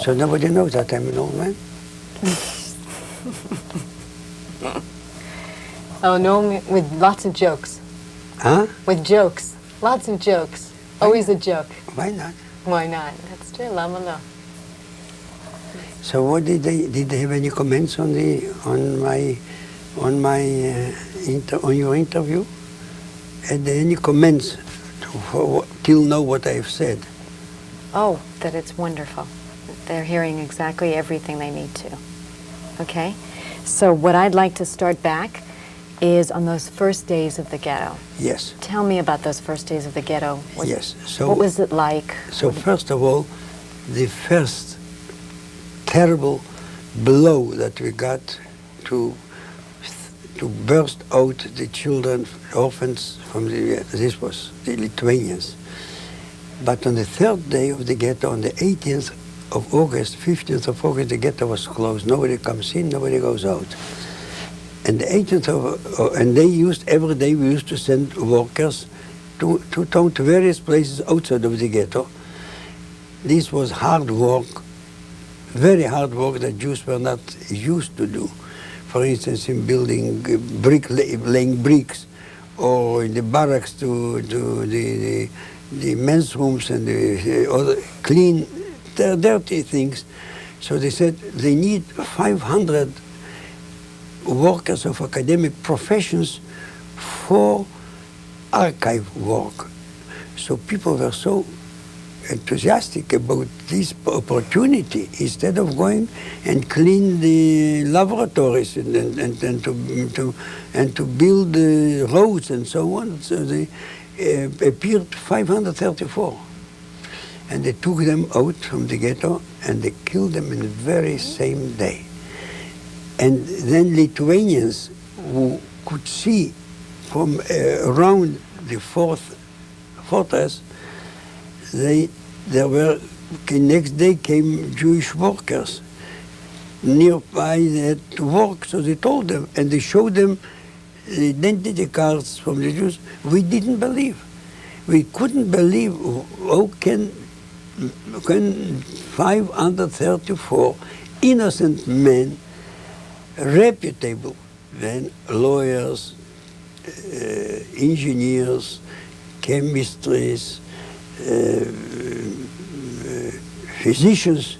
So nobody knows that I'm an old man. Oh, no, with lots of jokes. Huh? With jokes. Lots of jokes. Always a joke. Why not? Why not? That's true. Lama no. So what did they have any comments on your interview? Had they any comments till now what I've said? Oh, that it's wonderful. They're hearing exactly everything they need to. Okay? So what I'd like to start back is on those first days of the ghetto. Yes. Tell me about those first days of the ghetto. Yes. So what was it like? So first of all, the first terrible blow that we got to burst out the children, orphans from this was the Lithuanians. But on the third day of the ghetto, on the 18th of August, 15th of August, the ghetto was closed. Nobody comes in, nobody goes out. And the 18th of, and they used, every day we used to send workers to town, to various places outside of the ghetto. This was hard work, very hard work that Jews were not used to do. For instance, in building laying bricks, or in the barracks to the men's rooms and the other clean, dirty things. So they said they need 500 workers of academic professions for archive work. So people were so enthusiastic about this opportunity, instead of going and clean the laboratories and to build the roads and so on. So they appeared 534. And they took them out from the ghetto and they killed them in the very same day. And then Lithuanians who could see from around the fortress, there were, the next day came Jewish workers nearby that to work, so they told them, and they showed them the identity cards from the Jews. We didn't believe. We couldn't believe how can 534 innocent men, reputable men, lawyers, engineers, chemistries, physicians,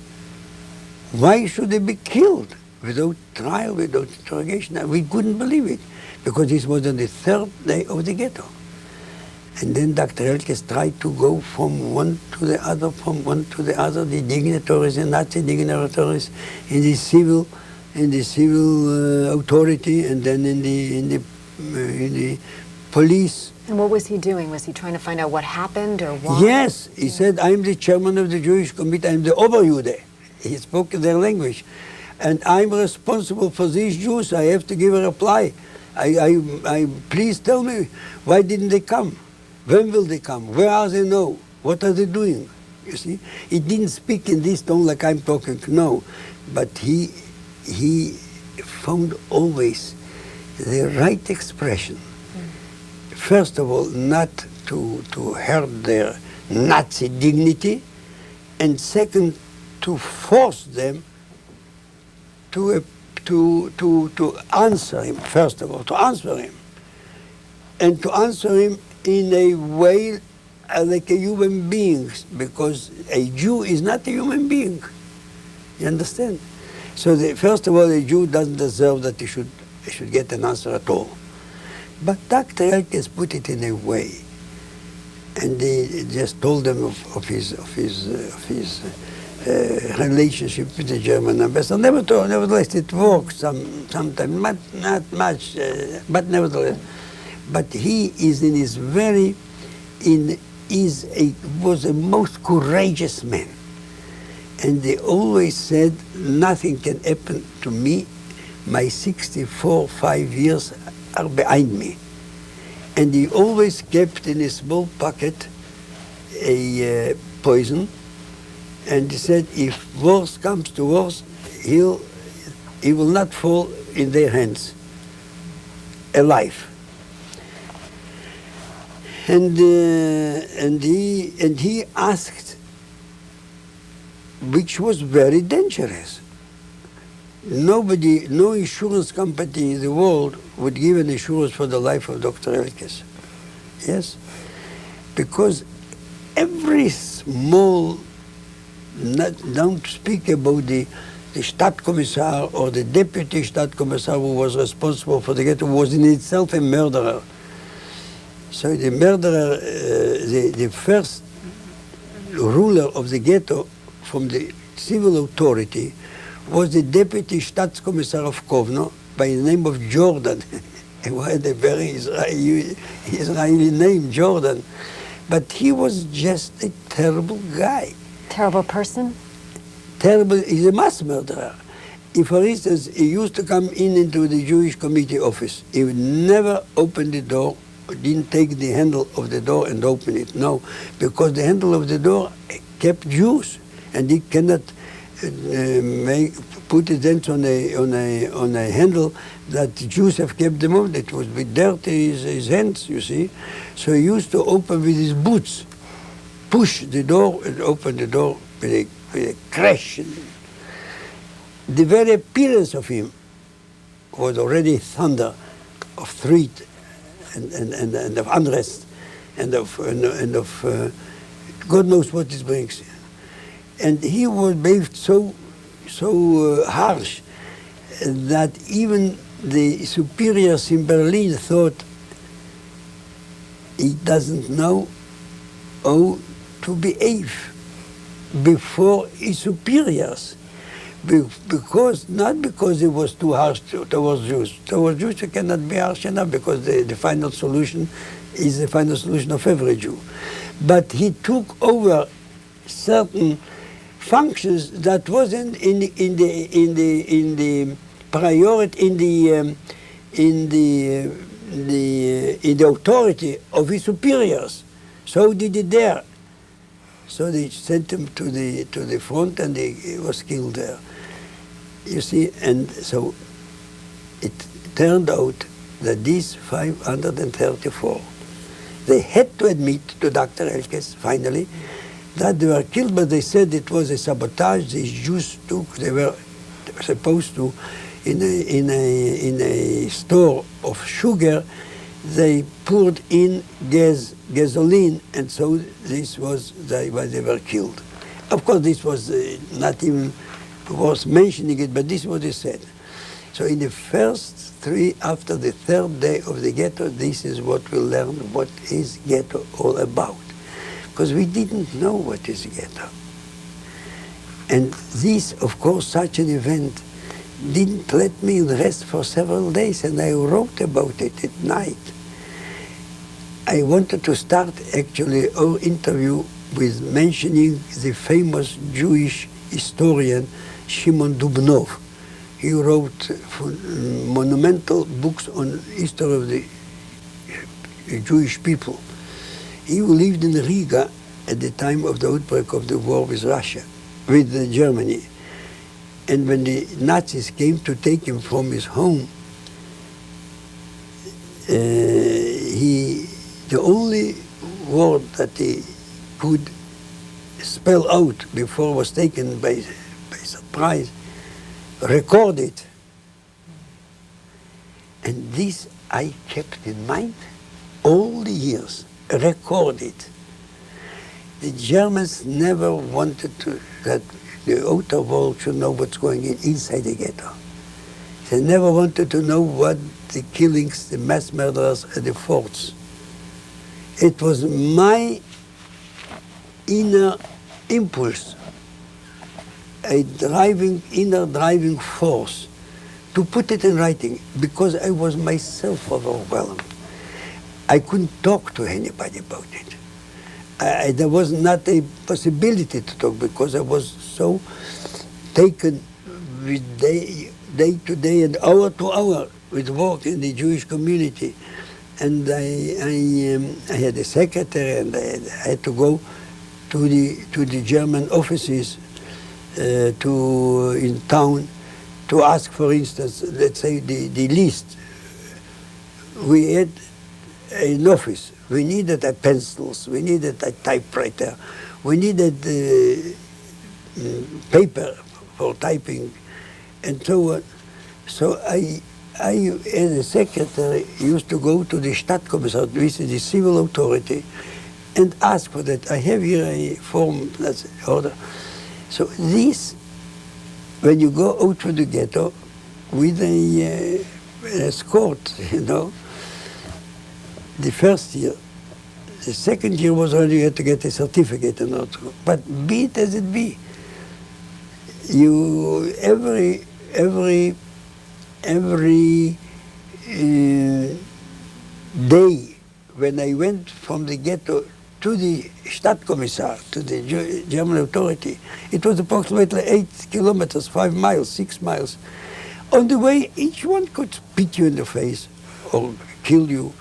why should they be killed without trial, without interrogation? We couldn't believe it, because this was on the third day of the ghetto. And then Dr. Elkes tried to go from one to the other, the dignitaries, the Nazi dignitaries, in the civil authority, and then in the police. And what was he doing? Was he trying to find out what happened or why? Yes, he said, I'm the chairman of the Jewish committee, I'm the Oberjude. He spoke their language. And I'm responsible for these Jews, I have to give a reply. Please tell me, why didn't they come? When will they come? Where are they now? What are they doing? You see, he didn't speak in this tone like I'm talking, no. But he found always the right expression. First of all, not to hurt their Nazi dignity, and second, to force them to answer him, first of all, to answer him. And to answer him in a way like a human being, because a Jew is not a human being. You understand? So first of all, a Jew doesn't deserve that he should get an answer at all. But Dr. Elkes put it in a way, and he just told them of his relationship with the German ambassador. Nevertheless, it worked sometimes, not much, but nevertheless. But he is was a most courageous man, and they always said, nothing can happen to me. My 5 years are behind me. And he always kept in a small pocket a poison, and he said, if worse comes to worse, he will not fall in their hands alive. And he asked which was very dangerous. Nobody, no insurance company in the world would give an insurance for the life of Dr. Elkes. Yes? Because every small, don't speak about the Stadtkommissar or the deputy Stadtkommissar who was responsible for the ghetto, was in itself a murderer. So the murderer, the first ruler of the ghetto from the civil authority was the deputy Stadtkommissar of Kovno by the name of Jordan. He had a very Israeli name, Jordan. But he was just a terrible guy. Terrible person? Terrible, he's a mass murderer. If, for instance, he used to come into the Jewish committee office, he would never open the door, didn't take the handle of the door and open it. No, because the handle of the door kept Jews, and he cannot put his hands on a handle that the Jews have kept them on. It would be dirty his hands, you see. So he used to open with his boots, push the door and open the door with a crash. The very appearance of him was already thunder of threat and of unrest and of God knows what this brings. And he was behaved so harsh that even the superiors in Berlin thought he doesn't know how to behave before his superiors. Because, not because he was too harsh towards Jews. Towards Jews you cannot be harsh enough because the final solution is the final solution of every Jew. But he took over certain functions that wasn't in the priority in the authority of his superiors. So did he there. So they sent him to the front, and he was killed there. You see, and so it turned out that these 534, they had to admit to Dr. Elkes finally that they were killed, but they said it was a sabotage. These Jews took, they were supposed to, in a store of sugar, they poured in gasoline, and so this was why they were killed. Of course, this was not even worth mentioning it, but this is what he said. So in the first three, after the third day of the ghetto, this is what we learned what is ghetto all about. Because we didn't know what is ghetto. And this, of course, such an event didn't let me rest for several days, and I wrote about it at night. I wanted to start actually our interview with mentioning the famous Jewish historian Shimon Dubnov. He wrote monumental books on history of the Jewish people. He lived in Riga at the time of the outbreak of the war with Russia, with Germany. And when the Nazis came to take him from his home, the only word that he could spell out before was taken by surprise, record it. And this I kept in mind all the years, record it. The Germans never wanted that the outer world should know what's going on inside the ghetto. They never wanted to know what the killings, the mass murders at the forts. It was my inner impulse, a inner driving force to put it in writing, because I was myself overwhelmed. I couldn't talk to anybody about it. There was not a possibility to talk because I was so taken with day to day and hour to hour with work in the Jewish community. And I had a secretary, and I had to go to the German offices in town to ask, for instance, let's say the list. We had an office. We needed pencils. We needed a typewriter. We needed paper for typing and so on. So I, as a secretary, used to go to the Stadtkommissar, which is the civil authority, and ask for that. I have here a form that's order. So this, when you go out to the ghetto with an escort, you know, the first year, the second year was already you had to get a certificate and all. But be it as it be, you every day when I went from the ghetto to the Stadtkommissar, to the German authority, it was approximately 8 kilometers, 5 miles, 6 miles. On the way, each one could spit you in the face, or kill you,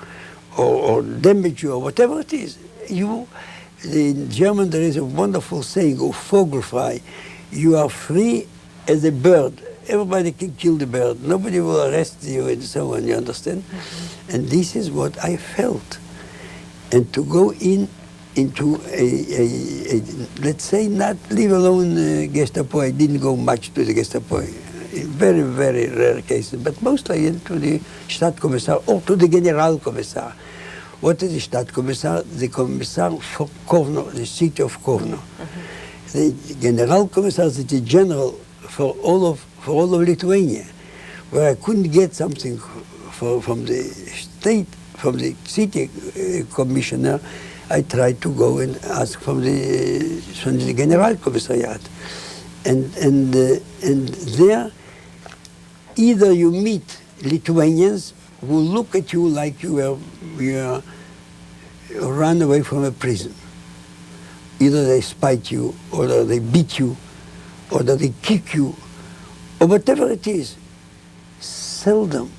or damage you, or whatever it is. In German there is a wonderful saying, "O Vogelfrei," you are free as a bird. Everybody can kill the bird. Nobody will arrest you and so on, you understand? Mm-hmm. And this is what I felt. And to go into a let's say, not leave alone Gestapo. I didn't go much to the Gestapo. In very, very rare cases, but mostly into the Stadtkommissar or to the Generalkommissar. What is the Stadtkommissar? The Kommissar for Kovno, the city of Kovno. Mm-hmm. The Generalkommissar is the general for all of Lithuania, where I couldn't get something from the state, from the city commissioner. I tried to go and ask from the Generalkommissariat, and there, either you meet Lithuanians who look at you like you were run away from a prison. Either they spite you, or they beat you, or they kick you, or whatever it is. Seldom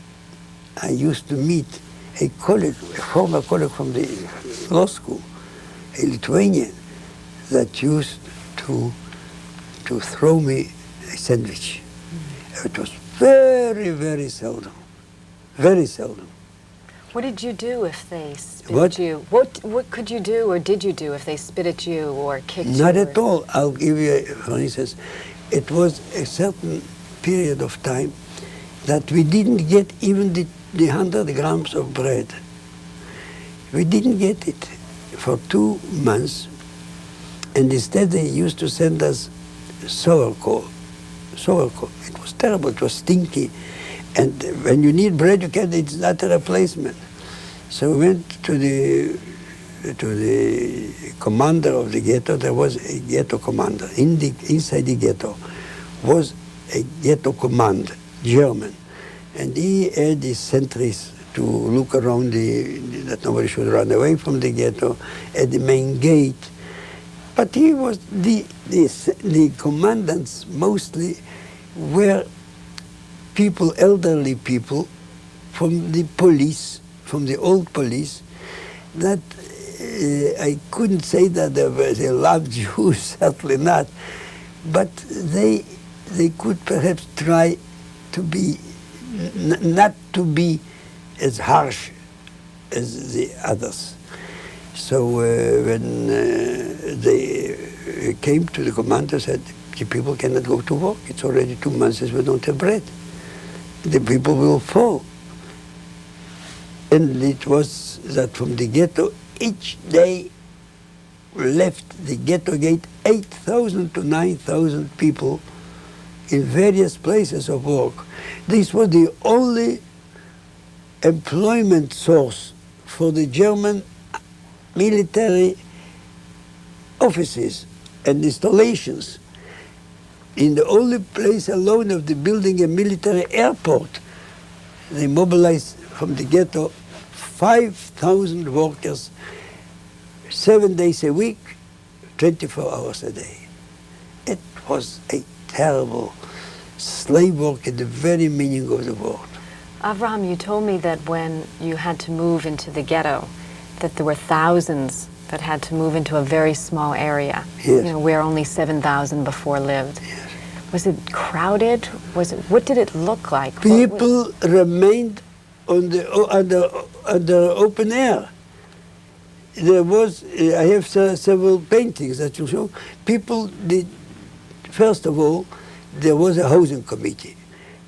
I used to meet a colleague, a former colleague from the law school, a Lithuanian, that used to throw me a sandwich. It was very, very seldom. Very seldom. What did you do if they spit What? at you? What could you do or did you do if they spit at you or kicked you? Not at all. I'll give you, for instance, it was a certain period of time that we didn't get even the 100 grams of bread. We didn't get it for 2 months, and instead they used to send us sauerkraut. It was terrible. It was stinky. And when you need bread, it's not a replacement. So we went to the commander of the ghetto. There was a ghetto commander. Inside the ghetto was a ghetto command, German. And he had his sentries to look around that nobody should run away from the ghetto at the main gate. But he was the commandants mostly were people, elderly people from the police, from the old police, that I couldn't say that they loved Jews, certainly not, but they could perhaps try to be, not to be as harsh as the others. So when they came to the commander, said, the people cannot go to work. It's already 2 months we don't have bread. The people will fall. And it was that from the ghetto, each day left the ghetto gate 8,000 to 9,000 people in various places of work. This was the only employment source for the German military offices and installations. In the only place alone of the building a military airport, they mobilized from the ghetto 5,000 workers, 7 days a week, 24 hours a day. It was a terrible slave work in the very meaning of the word. Avraham, you told me that when you had to move into the ghetto, that there were thousands that had to move into a very small area, Yes. where only 7,000 before lived. Yes. Was it crowded? What did it look like? People remained on the open air. There was, I have several paintings that you show. People did first of all, there was a housing committee.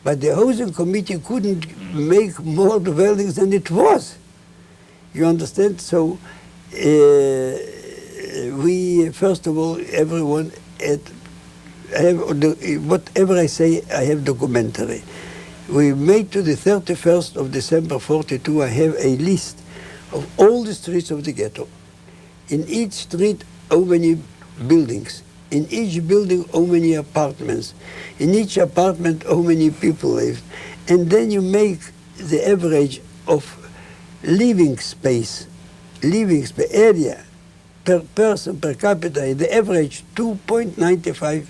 But the housing committee couldn't make more dwellings than it was. You understand? So we, first of all, everyone whatever I say, I have documentary. We made to the 31st of December 42, I have a list of all the streets of the ghetto. In each street, how many buildings. In each building, how many apartments. In each apartment, how many people live. And then you make the average of living space area per person per capita, the average 2.95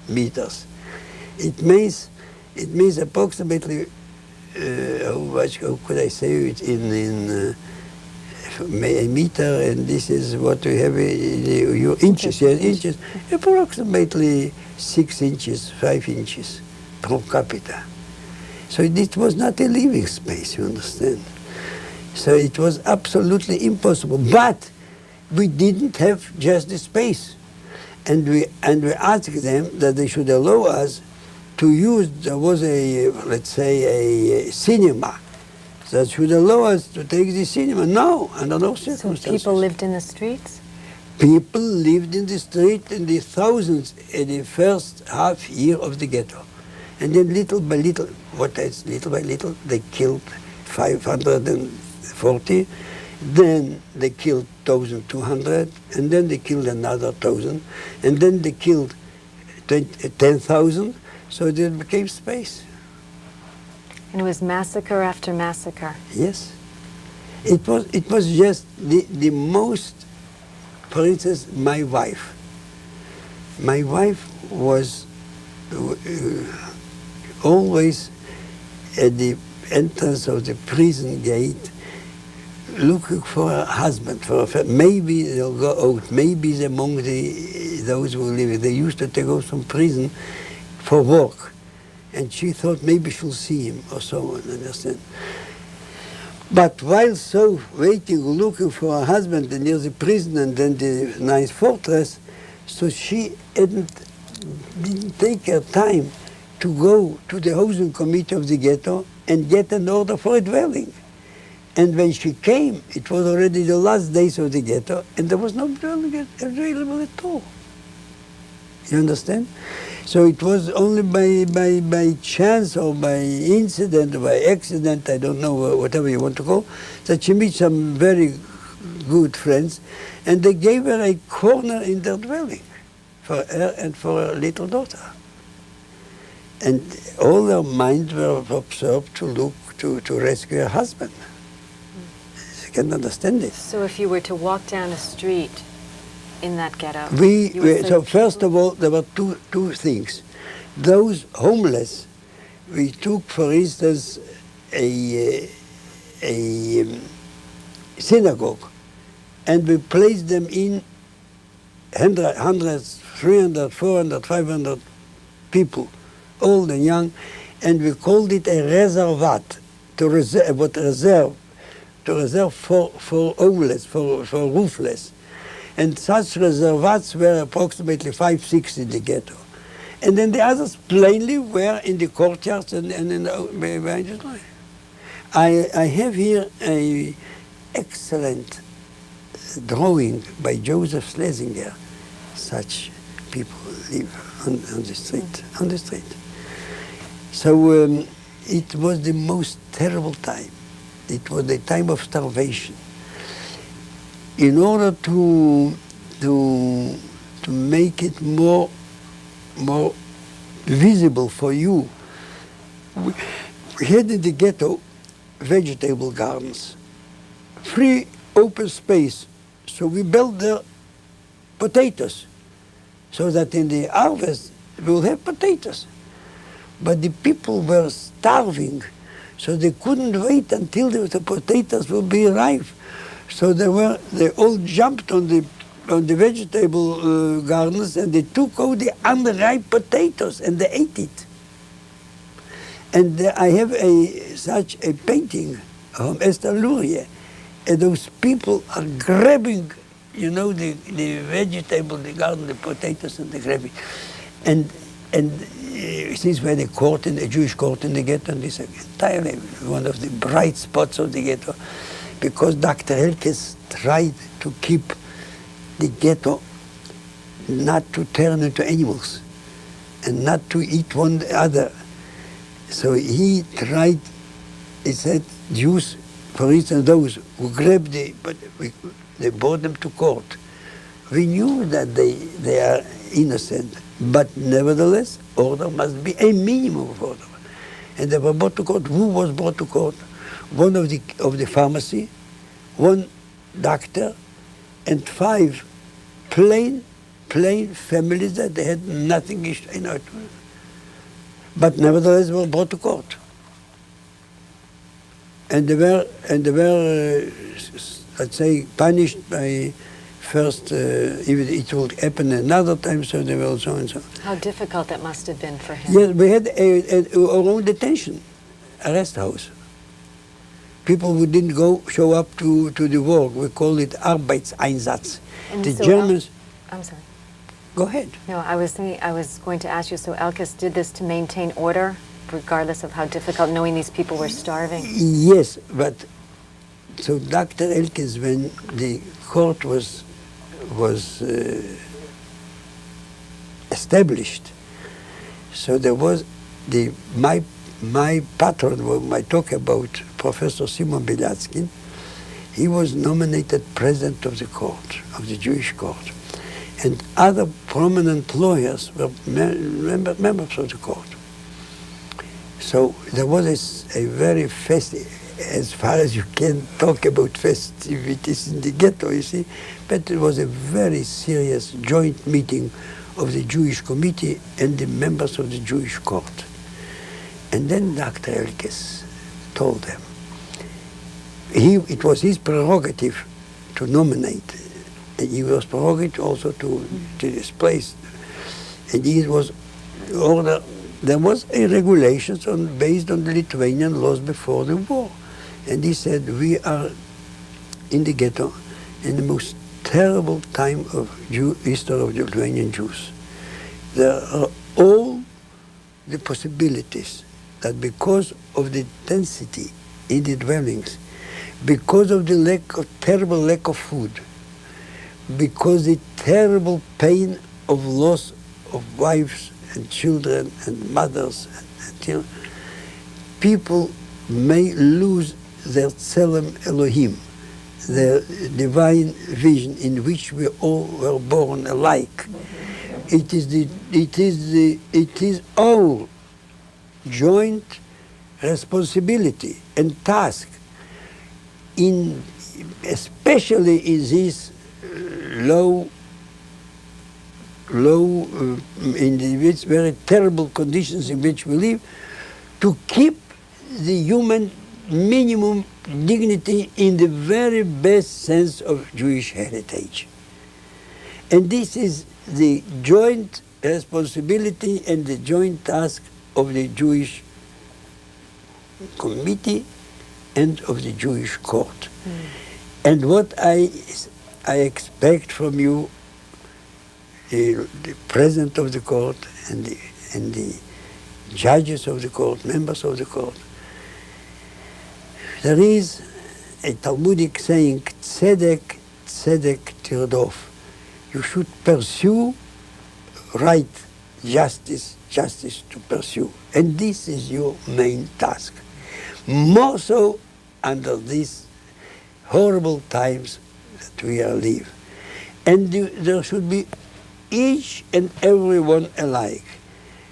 meters. It means approximately how could I say it in a meter, and this is what we have in your inches. Yes, inches. Approximately 6 inches, 5 inches per capita. So it was not a living space, you understand? So it was absolutely impossible. But we didn't have just the space. And we asked them that they should allow us to use, there was let's say, a cinema that should allow us to take the cinema. No, under no circumstances. So people lived in the streets? People lived in the street in the thousands in the first half year of the ghetto. And then little by little, they killed 540. Then they killed 1,200, and then they killed another 1,000, and then they killed 10,000, so there became space. And it was massacre after massacre. Yes. It was just the most, for instance, my wife. My wife was always at the entrance of the prison gate looking for a husband, for a family. Maybe they'll go out, maybe it's among those who live. They used to take out from prison for work. And she thought maybe she'll see him or so on, understand? But while so waiting, looking for a husband near the prison and then the nice fortress, so she didn't take her time to go to the housing committee of the ghetto and get an order for a dwelling. And when she came, it was already the last days of the ghetto, and there was no dwelling available at all. You understand? So it was only by chance or by incident or by accident, I don't know, whatever you want to call, that she met some very good friends, and they gave her a corner in their dwelling for her and for her little daughter. And all their minds were absorbed to look to rescue her husband. You can understand it. So if you were to walk down a street in that ghetto, so first of all, there were two things. Those homeless, we took, for instance, a synagogue, and we placed them in hundreds, 300, 400, 500 people, old and young, and we called it a reservat, to reserve for homeless, for roofless. And such reservats were approximately 5, 6 in the ghetto. And then the others plainly were in the courtyards and in the behind the line. I have here an excellent drawing by Joseph Schlesinger. Such people live on the street, So it was the most terrible time. It was the time of starvation. In order to make it more visible for you, we had in the ghetto vegetable gardens, free open space. So we built there potatoes, so that in the harvest we will have potatoes. But the people were starving, so they couldn't wait until the potatoes will be ripe. So they all jumped on the vegetable gardens, and they took out the unripe potatoes and they ate it. And I have such a painting of Esther Lurie, and those people are grabbing, the vegetable, the garden, the potatoes, and they're grabbing. And since we had a court, a Jewish court in the ghetto, and this is entirely one of the bright spots of the ghetto, because Dr. Elkes tried to keep the ghetto not to turn into animals and not to eat one another. So he tried, he said, Jews, for instance, those who grabbed they brought them to court. We knew that they are innocent, but nevertheless, order must be a minimum of order. And they were brought to court. Who was brought to court? One of the pharmacy, one doctor, and 5 plain families that they had nothing, but nevertheless were brought to court. And they were, let's say, punished by first, if it will happen another time, so they will so and so. How difficult that must have been for him. Yes, we had our own detention, arrest house. People who didn't show up to the work, we call it Arbeitseinsatz. And The so Germans, I'm sorry. go ahead. No, I was going to ask you, so Elkes did this to maintain order, regardless of how difficult, knowing these people were starving? Yes, but so Dr. Elkes, when the court was established, so there was my patron, whom I talk about, Professor Simon Belyatsky. He was nominated president of the court, of the Jewish court, and other prominent lawyers were members of the court. So there was a very festive, as far as you can talk about festivities in the ghetto, you see, but it was a very serious joint meeting of the Jewish committee and the members of the Jewish court. And then Dr. Elkes told them, it was his prerogative to nominate, and he was prerogative also to this place. And he was order. There was a regulations based on the Lithuanian laws before the war. And he said, we are in the ghetto in the most terrible time of history of the Lithuanian Jews. There are all the possibilities that because of the density in the dwellings, because of the terrible lack of food, because the terrible pain of loss of wives and children and mothers and children, people may lose their Tselem Elohim, their divine vision in which we all were born alike. It is our joint responsibility and task, especially in these in these very terrible conditions in which we live, to keep the human minimum dignity in the very best sense of Jewish heritage. And this is the joint responsibility and the joint task of the Jewish committee and of the Jewish court. And what I expect from you, the president of the court and the judges of the court, members of the court, there is a Talmudic saying, tzedek, tzedek tirdof. You should pursue right, justice, justice to pursue. And this is your main task. More so under these horrible times that we are living. And there should be each and every one alike.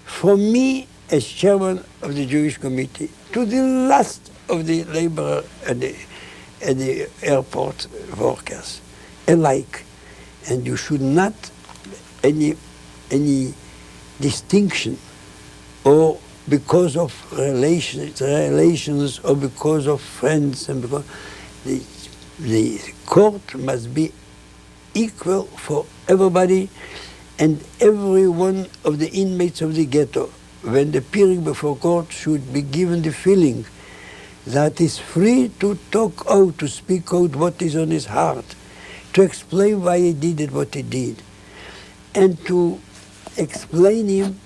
From me, as chairman of the Jewish committee, to the last of the laborer and the airport workers, alike. And you should not any distinction, or because of relations, or because of friends, and because the court must be equal for everybody, and every one of the inmates of the ghetto, when appearing before court, should be given the feeling that is free to talk out, to speak out what is on his heart, to explain why he did it, what he did, and to explain him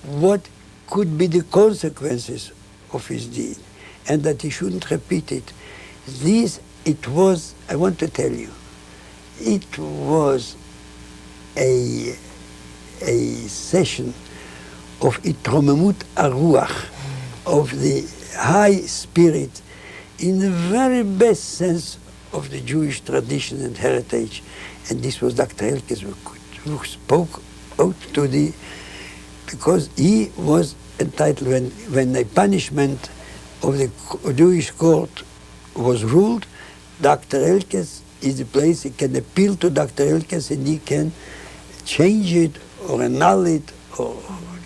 what could be the consequences of his deed, and that he shouldn't repeat it. It was, I want to tell you, it was a session of Itromemut Aruach, of the high spirit, in the very best sense of the Jewish tradition and heritage. And this was Dr. Elkes who spoke out to the, because he was entitled, when the punishment of the Jewish court was ruled, Dr. Elkes is the place he can appeal to Dr. Elkes, and he can change it or annul it or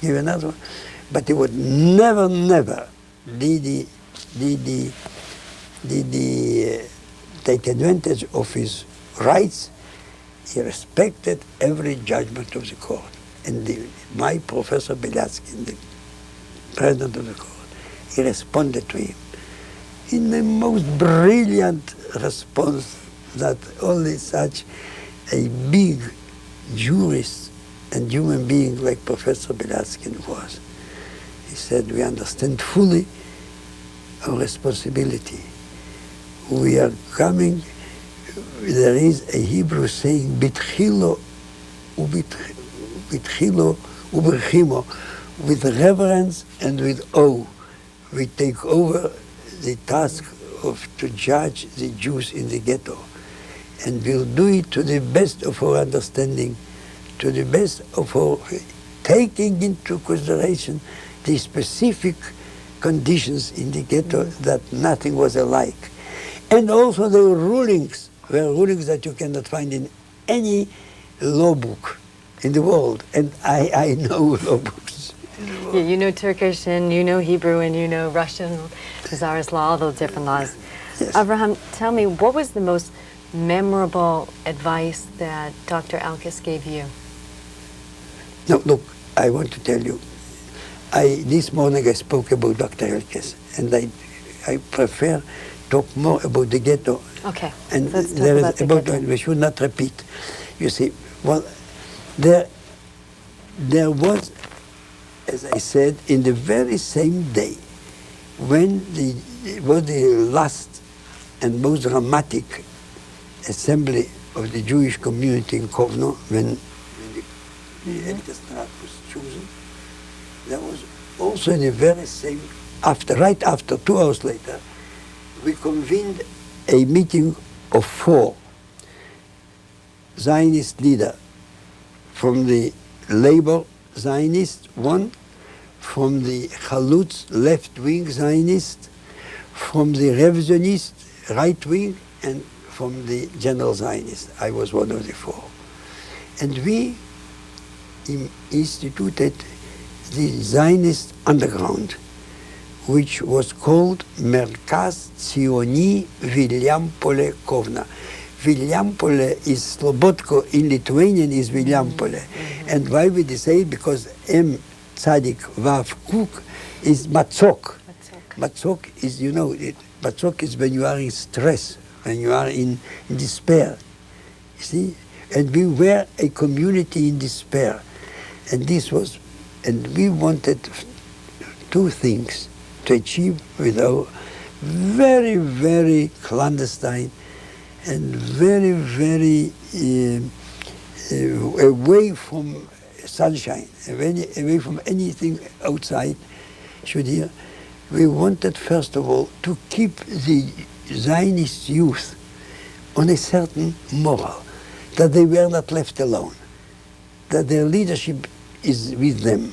give another one. But he would never take advantage of his rights. He respected every judgment of the court. And my Professor Belatsky, the president of the court, he responded to him in the most brilliant response that only such a big jurist and human being like Professor Belatsky was. He said, we understand fully our responsibility. We are coming, there is a Hebrew saying, Bitchilo uberchimo, with reverence and with awe, we take over the task of to judge the Jews in the ghetto. And we'll do it to the best of our understanding, to the best of our taking into consideration the specific conditions in the ghetto, that nothing was alike. And also the rulings were rulings that you cannot find in any law book in the world. And I know law books. Yeah, you know Turkish, and you know Hebrew, and you know Russian, Tsarist law, all those different laws. Yes. Avraham, tell me, what was the most memorable advice that Dr. Elkes gave you? No, look, I want to tell you, this morning I spoke about Dr. Elkes, and I prefer talk more about the ghetto. Okay, And let's talk there about is the about ghetto. we should not repeat. You see, well, there was, as I said, in the very same day when it was the last and most dramatic assembly of the Jewish community in Kovno, when the Elkestrat was chosen, there was also in the very same, right after, 2 hours later, we convened a meeting of 4 Zionist leaders from the labor Zionist, 1 from the Chalutz left-wing Zionist, from the revisionist right-wing, and from the general Zionist. I was one of the 4. And we instituted the Zionist underground, which was called Merkaz Tzioni Vilyampole Kovna. Vilyampole is Slobodko in Lithuanian is Vilyampole. And why we decided? Because M Tzadik Vav Kuk is Matzok. Matzok is, you know, Matzok is when you are in stress, when you are in despair. You see? And we were a community in despair. And this was, and we wanted 2 things to achieve with our very, very clandestine and very, very away from sunshine, away from anything outside should hear. We wanted, first of all, to keep the Zionist youth on a certain moral, that they were not left alone, that their leadership is with them,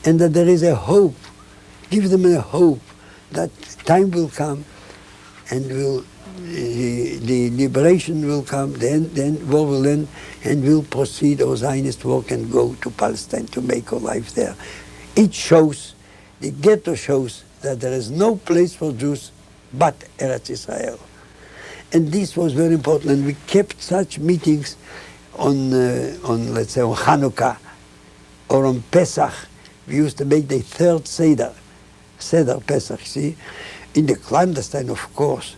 and that there is a hope. Give them a hope that time will come and the liberation will come, then war will end, and we'll proceed our Zionist work and go to Palestine to make our life there. It shows, the ghetto shows, that there is no place for Jews but Eretz Israel. And this was very important, and we kept such meetings on let's say, on Hanukkah or on Pesach. We used to make the 3rd Seder Pesach, see, in the clandestine, of course.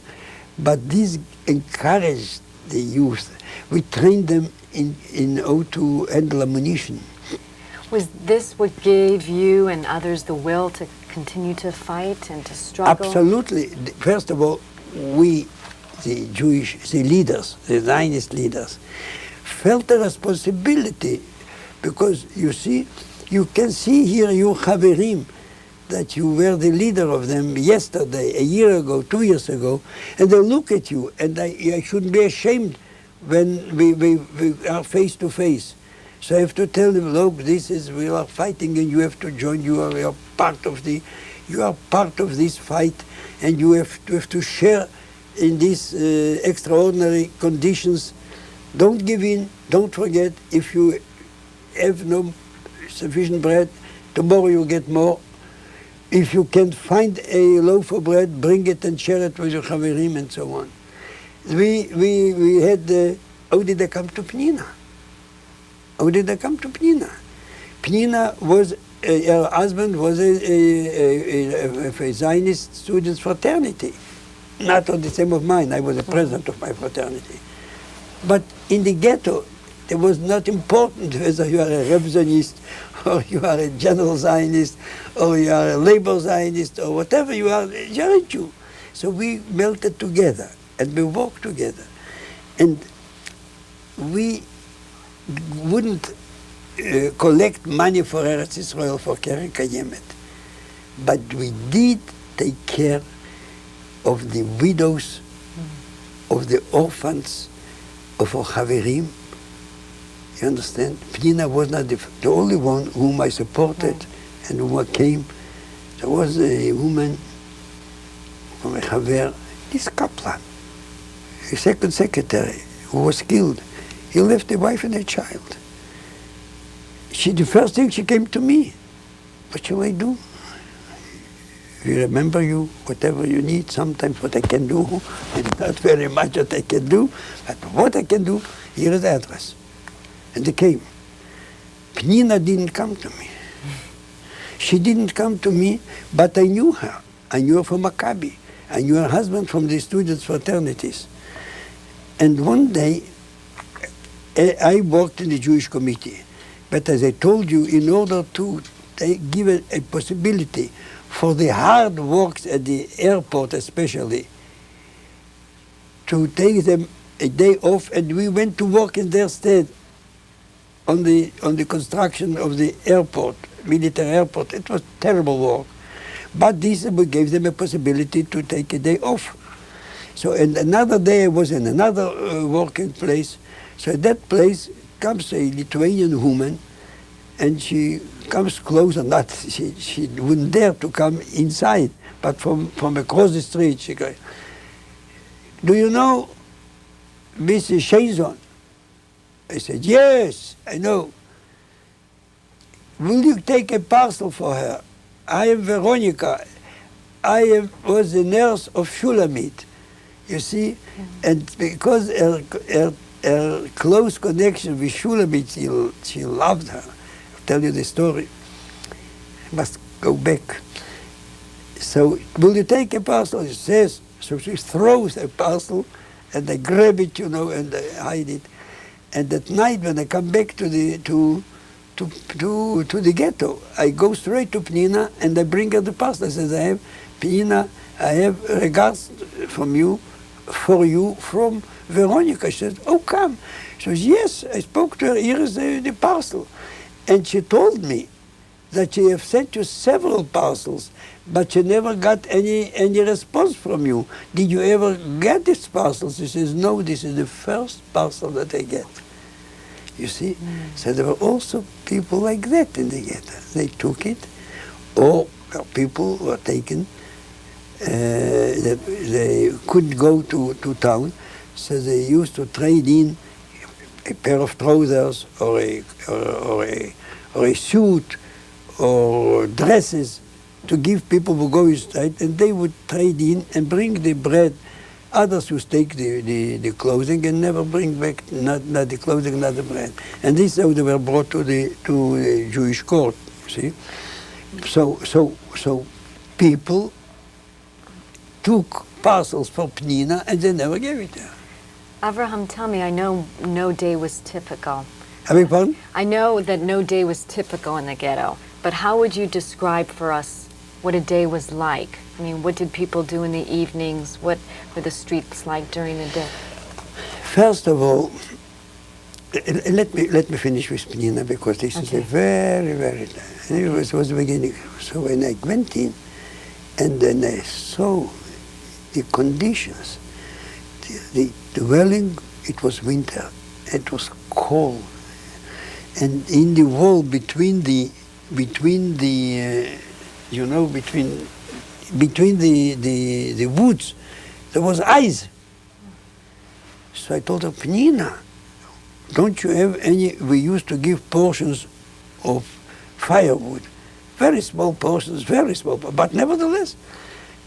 But this encouraged the youth. We trained them in how to handle ammunition. Was this what gave you and others the will to continue to fight and to struggle? Absolutely. First of all, we, the Jewish, the leaders, the Zionist leaders, felt the responsibility because, you see, you can see here your Haverim, that you were the leader of them yesterday, a year ago, 2 years ago, and they look at you, and I shouldn't be ashamed when we are face to face. So I have to tell them, look, we are fighting, and you have to join. You are part of this fight, and you have to share in these extraordinary conditions. Don't give in. Don't forget, if you have no sufficient bread, tomorrow you get more. If you can find a loaf of bread, bring it and share it with your Haverim and so on. We had, how did they come to Pnina? How did they come to Pnina? Pnina was, her husband was a Zionist students' fraternity. Not on the same of mine, I was the president of my fraternity. But in the ghetto, it was not important whether you are a Reb Zionist or you are a general Zionist or you are a labor Zionist or whatever you are a Jew. So we melted together and we walked together. And we wouldn't collect money for Eretz Israel for Keren Kayemet. But we did take care of the widows, of the orphans, of our Haverim. You understand? Pnina was not the only one whom I supported and who came. There was a woman from a Haver, this Kaplan, a second secretary, who was killed. He left a wife and a child. The first thing she came to me, what shall I do? We remember you, whatever you need, sometimes what I can do. It's not very much what I can do, but what I can do, here is the address. And they came. Pnina didn't come to me. She didn't come to me, but I knew her. I knew her from Maccabi. I knew her husband from the students' fraternities. And one day, I worked in the Jewish committee. But as I told you, in order to give a possibility for the hard works at the airport especially, to take them a day off, and we went to work in their stead on the construction of the airport, military airport. It was terrible work. But this, we gave them a possibility to take a day off. So and another day I was in another working place. So at that place comes a Lithuanian woman, and she comes closer, not, she wouldn't dare to come inside, but from across the street she goes, do you know Mrs. Shazon? I said, yes, I know. Will you take a parcel for her? I am Veronica. I was the nurse of Shulamit, you see? And because her close connection with Shulamit, she loved her. I'll tell you the story. I must go back. So, will you take a parcel? She says. So she throws a parcel, and I grab it, you know, and I hide it. And at night, when I come back to the ghetto, I go straight to Pnina and I bring her the parcel. I says, Pnina, I have regards for you, from Veronica. She says, oh, come. She says, yes, I spoke to her, here is the parcel. And she told me that she have sent you several parcels, but she never got any response from you. Did you ever get this parcel? She says, no, this is the first parcel that I get. You see? So there were also people like that in the ghetto. They took it, or people were taken, they couldn't go to town, so they used to trade in a pair of trousers or a suit or dresses to give people who go inside, and they would trade in and bring the bread. Others would take the clothing and never bring back not the clothing, not the bread. And this is how they were brought to the Jewish court. See, so people took parcels for Pnina and they never gave it to her. Avraham, tell me, I know no day was typical, I beg pardon? I know that no day was typical in the ghetto, but how would you describe for us what a day was like? I mean, what did people do in the evenings? What were the streets like during the day? First of all, let me finish with Penina, because this is a Okay. very it was the beginning. So when I went in, and then I saw the conditions, the dwelling, it was winter, it was cold, and in the wall between the woods, there was ice. So I told her, Penina, don't you have any? We used to give portions of firewood, very small portions, very small, but nevertheless,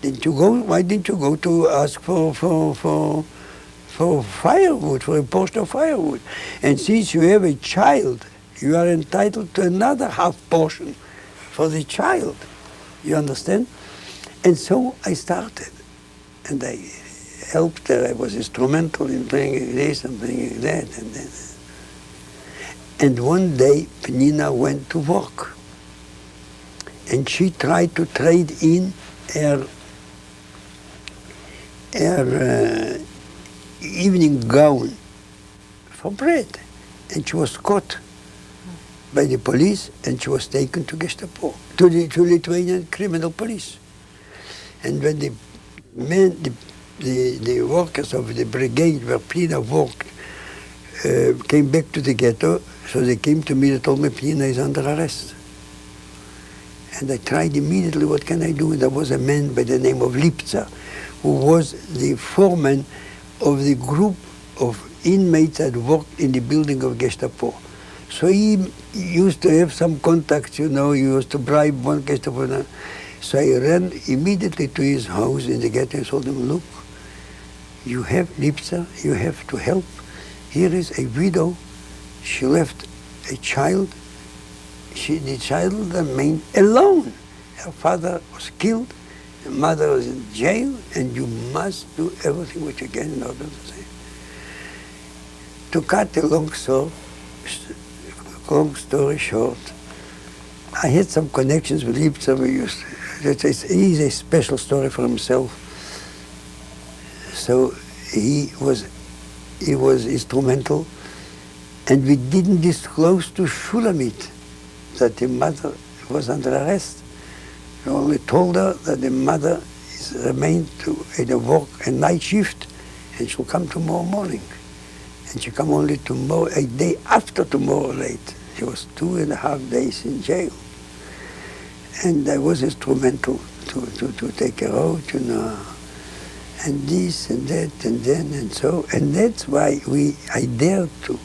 why didn't you go to ask for firewood, for a portion of firewood? And since you have a child, you are entitled to another half portion for the child. You understand? And so I started, and I helped her. I was instrumental in bringing this and bringing that, and then. And one day, Penina went to work, and she tried to trade in her evening gown for bread, and she was caught by the police, and she was taken to Gestapo, to Lithuanian criminal police. And when the workers of the brigade where Penina worked came back to the ghetto, so they came to me and told me Penina is under arrest. And I tried immediately, what can I do? There was a man by the name of Lipzer, who was the foreman of the group of inmates that worked in the building of Gestapo. So he used to have some contacts, he used to bribe one Gestapo. So I ran immediately to his house in the ghetto and told him, look, you have Lipzer, you have to help. Here is a widow. She left a child. The child remained alone. Her father was killed. Her mother was in jail, and you must do everything what you can in order to save. To cut a long story short, I had some connections with Lipzer. He's a special story for himself. So he was instrumental, and we didn't disclose to Shulamit that the mother was under arrest. We only told her that the mother remained to work a night shift, and she'll come tomorrow morning. And she come only tomorrow, a day after tomorrow late. She was 2.5 days in jail. And I was instrumental to take her out, and this and that and then and so. And that's why I dared to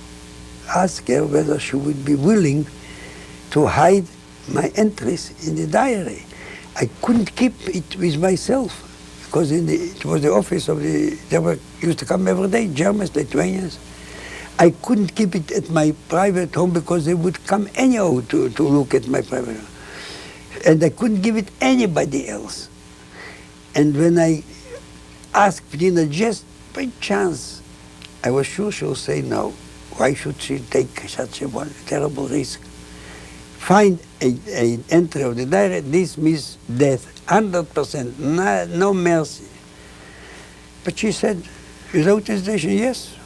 ask her whether she would be willing to hide my entries in the diary. I couldn't keep it with myself, because it was the office of they used to come every day, Germans, Lithuanians. I couldn't keep it at my private home because they would come anyhow to look at my private home. And I couldn't give it anybody else. And when I asked Penina, just by chance, I was sure she'll say no. Why should she take such a terrible risk? Find an entry of the diary, this means death, 100%, no mercy. But she said, without hesitation, yes.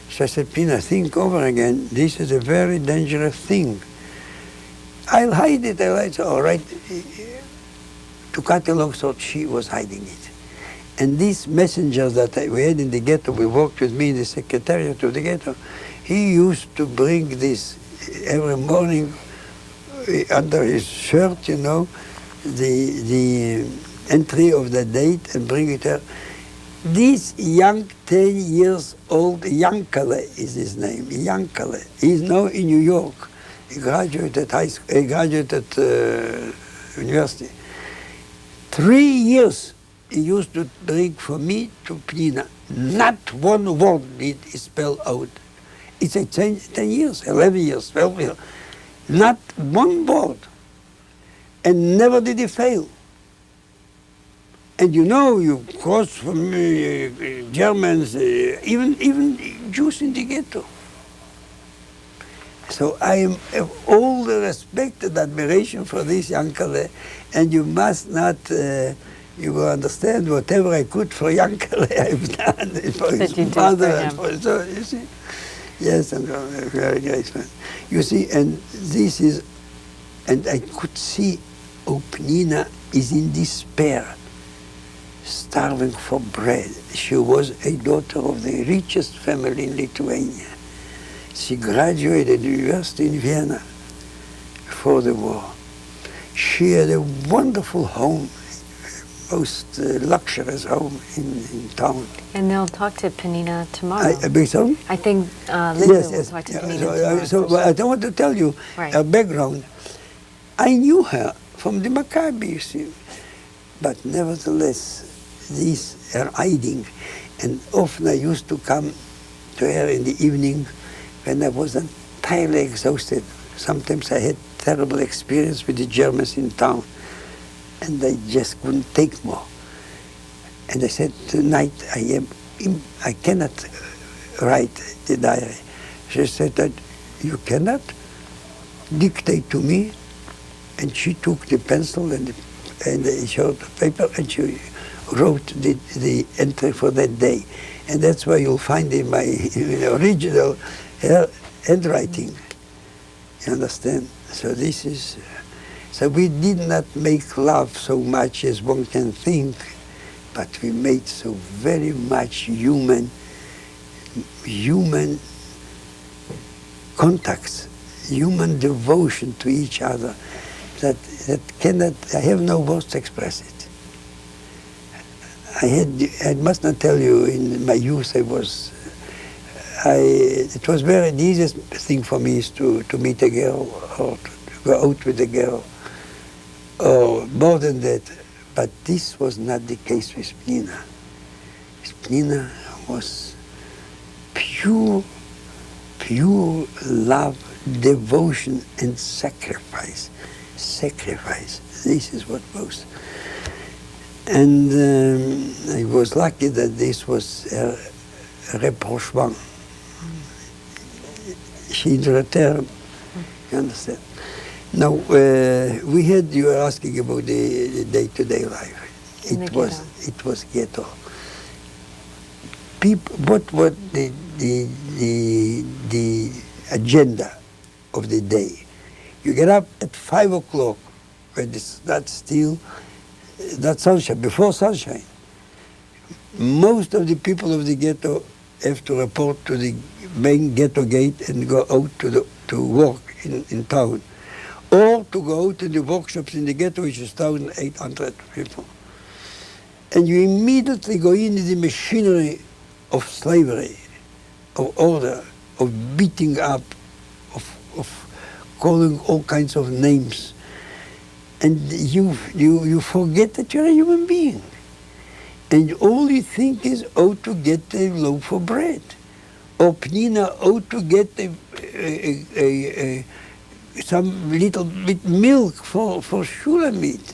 So I said, Penina, think over again. This is a very dangerous thing. I'll hide it. All right. To cut a long story, she was hiding it. And these messengers that we had in the ghetto, we worked with me in the secretariat of the ghetto, he used to bring this every morning under his shirt, the entry of the date, and bring it there. This young 10 years old, Yankale is his name, Yankale. He's now in New York. He graduated high school, he graduated university. 3 years he used to drink from me to Penina. Not one word did he spell out. It's a 10 years, 11 years, 12 years. Not one word. And never did he fail. And you cross from Germans, even Jews in the ghetto. So I have all the respect and admiration for this Yankele, and you must not, you will understand whatever I could for Yankele I've done for That his you did mother for and him. for so you see. Yes, and a very great man. You see, and this is, and I could see Opnina is in despair, starving for bread. She was a daughter of the richest family in Lithuania. She graduated university in Vienna before the war. She had a wonderful home, most luxurious home in town. And they'll talk to Penina tomorrow. I beg pardon? I think Linda Yes, will yes. talk to Yeah, Penina so, tomorrow. so so I don't want to tell you Right. her background. I knew her from the Maccabi, you see. But nevertheless, these are hiding. And often I used to come to her in the evening when I was entirely exhausted. Sometimes I had terrible experience with the Germans in town, and I just couldn't take more. And I said, tonight I cannot write the diary. She said that you cannot dictate to me, and she took the pencil and the short paper and she wrote the entry for that day. And that's why you'll find in my original handwriting. You understand? So this is, so we did not make love so much as one can think, but we made so very much human contacts, human devotion to each other that cannot, I have no words to express it. I must not tell you, in my youth it was the easiest thing for me is to meet a girl or to go out with a girl, or more than that. But this was not the case with Penina. Penina was pure love, devotion, and sacrifice. This is what was. And I was lucky that this was a rapprochement. She in return, you understand? Now, we had, you were asking about the day-to-day life. In the ghetto. It was ghetto. People, what was the agenda of the day? You get up at 5 o'clock when it's not still, not sunshine, before sunshine. Most of the people of the ghetto have to report to the main ghetto gate and go out to work in town, or to go out to the workshops in the ghetto, which is 1,800 people. And you immediately go into the machinery of slavery, of order, of beating up, of calling all kinds of names. And you forget that you're a human being. And all you think is how to get a loaf of bread. Or Penina, how to get some little bit milk for Shulamit.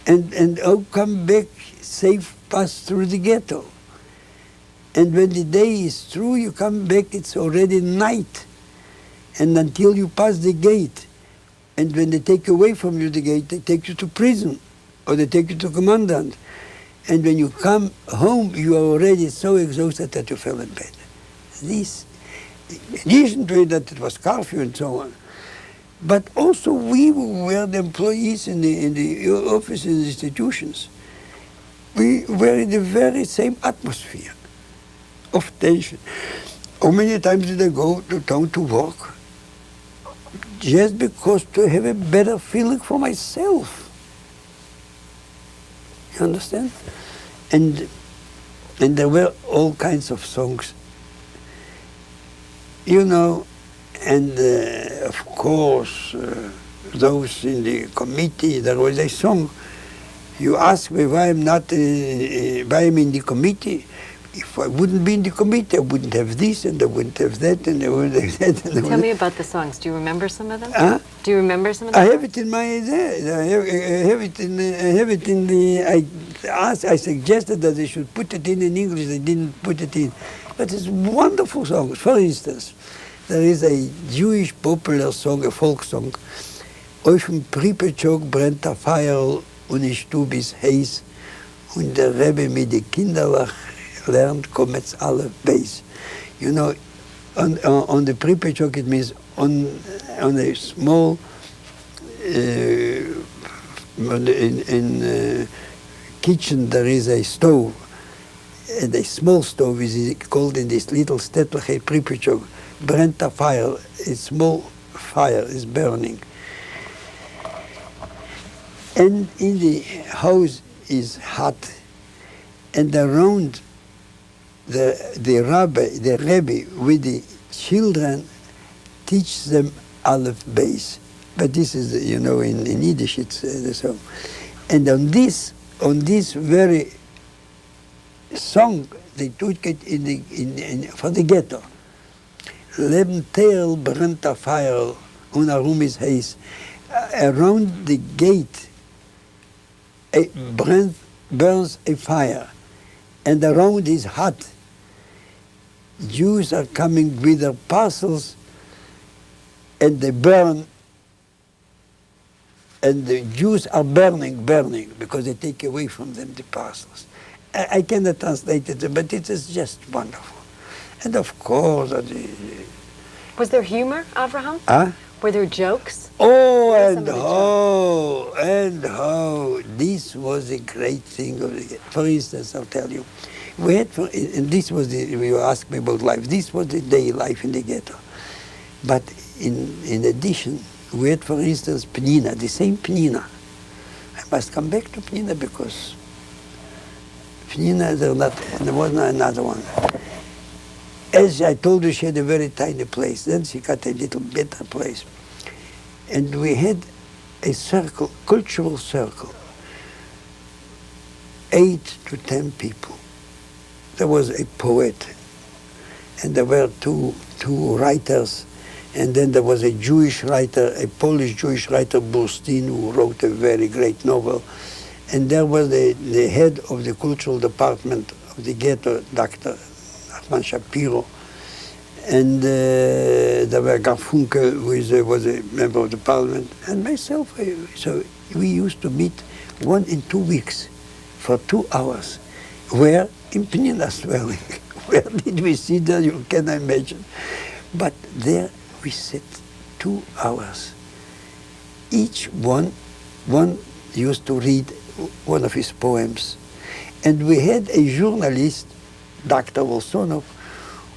And how come back safe pass through the ghetto. And when the day is through, you come back, it's already night. And until you pass the gate, and when they take away from you the gate, they take you to prison, or they take you to commandant. And when you come home, you are already so exhausted that you fell in bed. This, in addition to it, that it was curfew and so on. But also we who were the employees in the offices and institutions. We were in the very same atmosphere of tension. How many times did I go to town to work? Just because to have a better feeling for myself. You understand? And there were all kinds of songs. You know, and of course, those in the committee, there was a song. You ask me why I'm not, why I'm in the committee. If I wouldn't be in the committee, I wouldn't have this, and I wouldn't have that, and I wouldn't have that. And Tell me about the songs. Do you remember some of them? Huh? Do you remember some of them? I have it in my head. I have it in the. I suggested that they should put it in English. They didn't put it in, but it's wonderful songs. For instance, there is a Jewish popular song, a folk song. Auf dem Pripetschok brennt der Feuer und ich tu bis heiß und der Rebbe mit den Kindern lernt, kommen's alle Beis. You know, on the Pripetschok it means on a small, in kitchen there is a stove, and a small stove is called in this little stetliche Pripetschok, brennt der Feuer, a small fire is burning. And in the house is hot, and around the Rebbe with the children teach them Aleph Beis. But this is, you know, in Yiddish it's so. And on this very song, they took it for the ghetto. Leben Teil brennt der Feuer und herum ist heiß. Around the gate burns a fire, and around is hot. Jews are coming with their parcels, and they burn, and the Jews are burning because they take away from them the parcels. I cannot translate it, but it is just wonderful. And of course, Was there humor, Avraham? Were there jokes? oh, What are some and of the how, and how. This was a great thing. For instance, I'll tell you, we had, and this was you asked me about life, this was the day life in the ghetto. But in addition, we had, for instance, Pnina, the same Pnina. I must come back to Pnina because Pnina, there was not another one. As I told you, she had a very tiny place. Then she got a little better place. And we had a circle, cultural circle, 8 to 10 people. There was a poet, and there were two writers, and then there was a Jewish writer, a Polish Jewish writer, Burstin, who wrote a very great novel. And there was the head of the cultural department of the ghetto, Dr. Nachman Shapiro, and there were Garfunkel, who was a member of the parliament, and myself. So we used to meet 1 in 2 weeks for 2 hours. Where? In Pnina's dwelling. Where did we sit there? You can imagine. But there we sat 2 hours. Each one used to read one of his poems. And we had a journalist, Dr. Volsonov,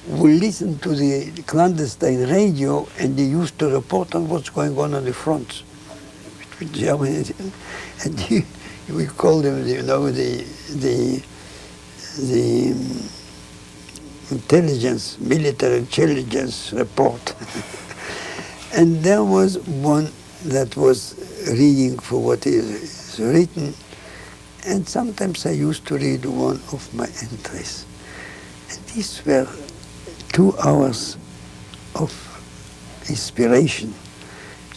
who listened to the clandestine radio, and he used to report on what's going on the front between Germany and we called him, you know, the military intelligence report. And there was one that was reading for what is written, and sometimes I used to read one of my entries. And these were 2 hours of inspiration,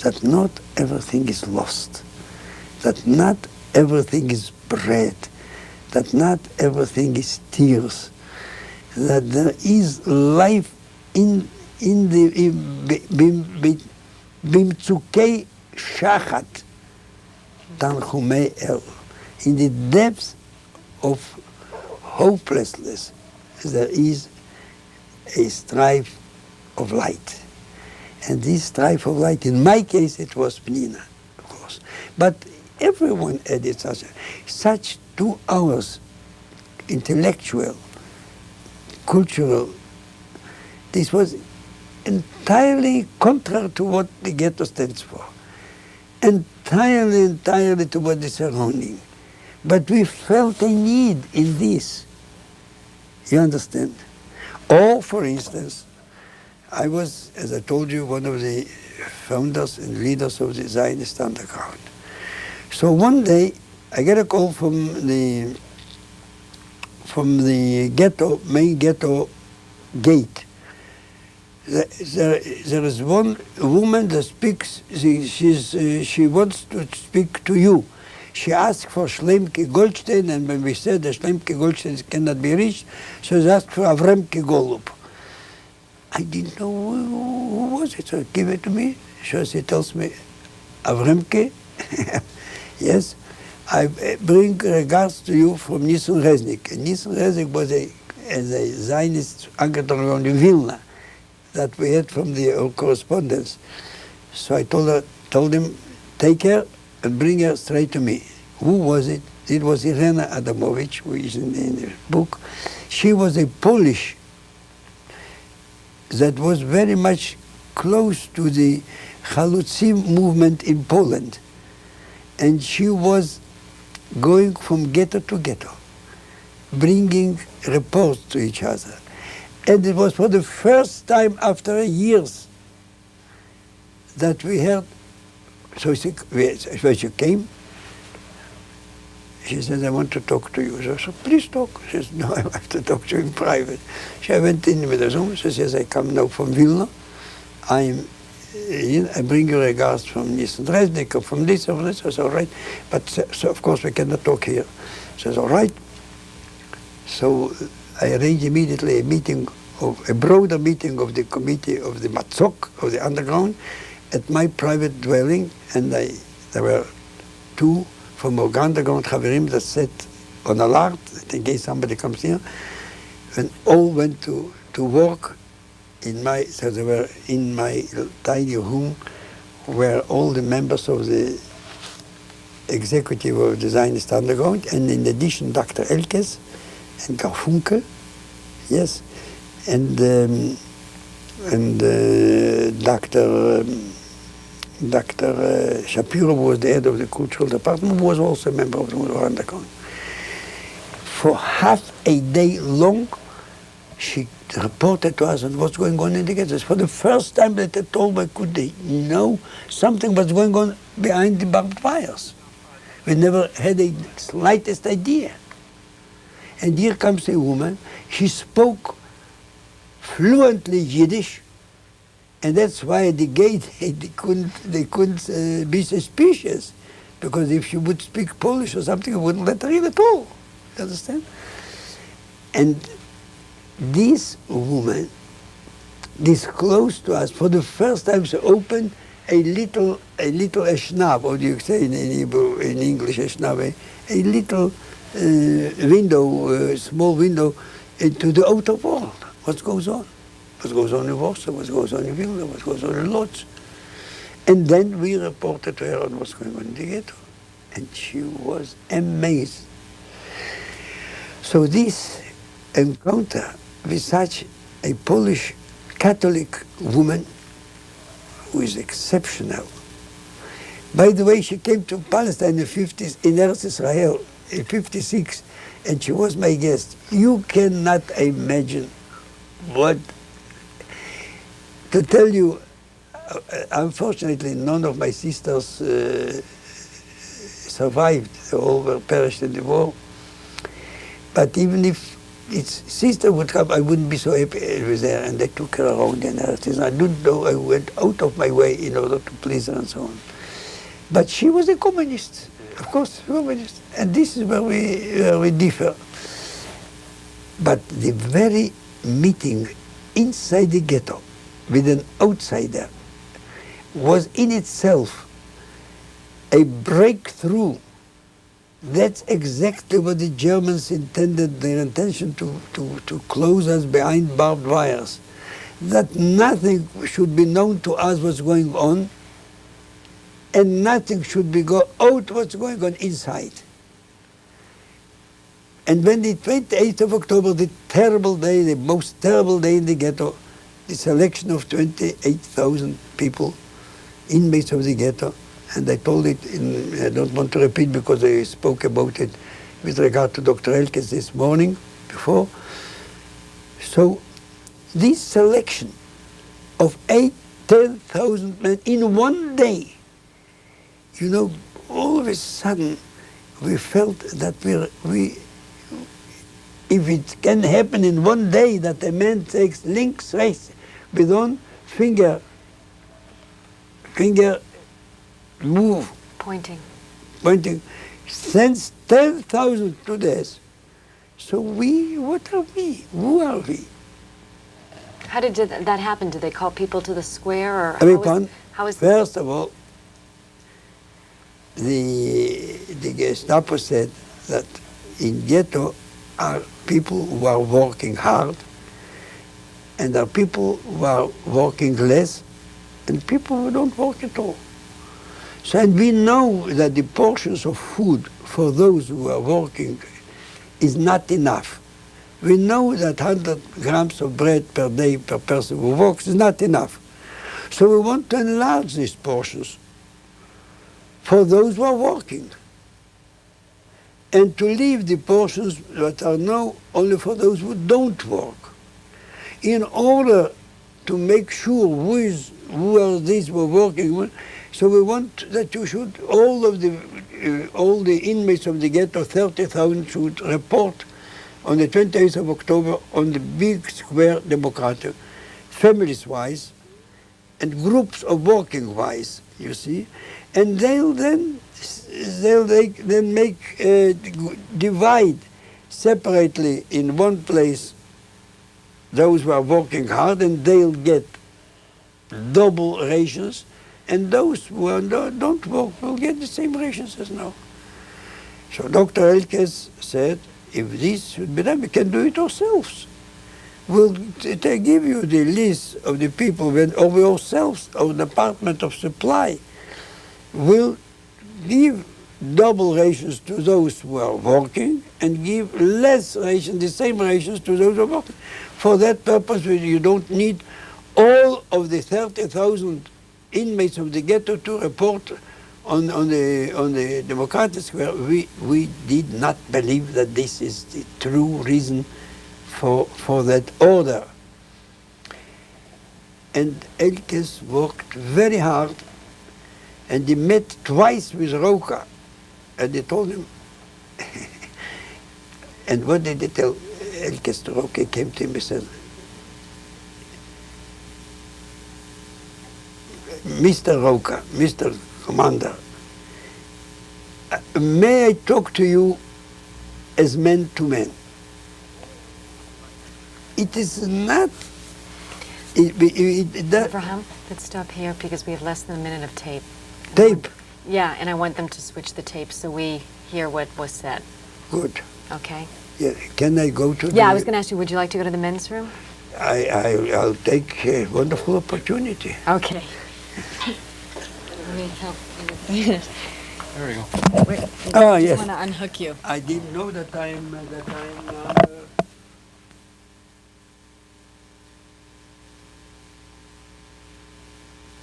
that not everything is lost, that not everything is bread, that not everything is tears, that there is life in the bimtzukei shachat tanchumei el, in the depths of hopelessness. There is a strife of light. And this strife of light, in my case, it was Pnina, of course. But everyone added such 2 hours, intellectual, cultural. This was entirely contrary to what the ghetto stands for. Entirely to what the surrounding. But we felt a need in this. You understand? Or, for instance, I was, as I told you, one of the founders and leaders of the Zionist underground. So one day, I get a call from the ghetto, main ghetto gate. There is one woman that speaks, she wants to speak to you. She asked for Shlemke Goldstein, and when we said that Shlemke Goldstein cannot be reached, she asked for Avremke Golub. I didn't know was it? So give it to me. So she tells me, Avremke, yes, I bring regards to you from Nissen Resnick. And Nissen Resnick was a Zionist Anchor in Vilna that we had from the correspondence. So I told him, take her and bring her straight to me. Who was it? It was Irena Adamovich, who is in the book. She was a Polish that was very much close to the Chalutzim movement in Poland. And she was going from ghetto to ghetto, bringing reports to each other. And it was for the first time after years that we heard, so when she came, she said, I want to talk to you. So I said, please talk. She said, no, I have to talk to you in private. So I went in with the Zoom. She says, I come now from Vilna. I bring you regards from Nissen Resnick or from this or this. I said, all right. But so of course we cannot talk here. She says, all right. So I arranged immediately a broader meeting of the committee of the Matzok, of the underground, at my private dwelling. And there were two from our underground Chaverim that sat on alert in case somebody comes here. And all went to work so they were in my tiny room where all the members of the executive of the Zionist Underground, and in addition Dr. Elkes and Garfunkel, yes, and Dr. Shapiro was the head of the cultural department, who was also a member of the Underground. For half a day long, she reported to us on what's going on in the ghettos. For the first time that at all could they know something was going on behind the barbed wires. We never had a slightest idea. And here comes a woman, she spoke fluently Yiddish, and that's why at the gate they couldn't be suspicious, because if she would speak Polish or something, we wouldn't let her in at all. You understand? And this woman disclosed to us for the first time, she opened a little eshnab, or do you say in Hebrew, in English eshnab, a little window, small window into the outer world. What goes on? What goes on in Warsaw? What goes on in Vilna? What goes on in Lodz? And then we reported to her on what's going on in the ghetto, and she was amazed. So this encounter with such a Polish Catholic woman who is exceptional. By the way, she came to Palestine in the 50s, in Eretz Israel, in 56, and she was my guest. You cannot imagine what, to tell you, unfortunately, none of my sisters survived. They all were perished in the war. But even if its sister would come, I wouldn't be so happy with her. And they took her around and everything. I didn't know, I went out of my way in order to please her and so on. But she was a communist, of course, communist. And this is where we differ. But the very meeting inside the ghetto with an outsider was in itself a breakthrough. That's exactly what the Germans intended, their intention to close us behind barbed wires. That nothing should be known to us what's going on, and nothing should be go out what's going on inside. And when the 28th of October, the terrible day, the most terrible day in the ghetto, the selection of 28,000 people, inmates of the ghetto, and I told it, I don't want to repeat because I spoke about it with regard to Dr. Elkes this morning before. So this selection of 10,000 men in one day, you know, all of a sudden we felt that if it can happen in one day that a man takes links, rechts, with one finger move, Pointing. sends 10,000 to death. So what are we? Who are we? How did that happen? Did they call people to the square, or how was First of all, the Gestapo said that in ghetto are people who are working hard, and there are people who are working less, and people who don't work at all. So, and we know that the portions of food for those who are working is not enough. We know that 100 grams of bread per day per person who works is not enough. So we want to enlarge these portions for those who are working, and to leave the portions that are now only for those who don't work, in order to make sure who are these who are working with. So we want that you should, all the inmates of the ghetto, 30,000, should report on the 28th of October on the big square Democratic, families-wise, and groups of working-wise, you see. And they'll then divide separately in one place those who are working hard, and they'll get double rations, and those who don't work will get the same rations as now. So Dr. Elkes said, if this should be done, we can do it ourselves. We'll give you the list of the people, of yourselves, of the Department of Supply. We'll give double rations to those who are working and give less rations, the same rations to those who are working. For that purpose, you don't need all of the 30,000 inmates of the ghetto to report on the Democratic Square. We did not believe that this is the true reason for that order. And Elkes worked very hard, and he met twice with Roca, and they told him, and what did they tell Elkes to Roca? He came to him and said, Mr. Roca, Mr. Commander, may I talk to you as man to man? It is not... Avraham, let's stop here because we have less than a minute of tape. Tape? Yeah, and I want them to switch the tape so we hear what was said. Good. Okay? Yeah. Can I go to Yeah, I was going to ask you, would you like to go to the men's room? I'll take a wonderful opportunity. Okay. Let me help you. There we go. Oh, yes. I want to unhook you. I didn't know that I'm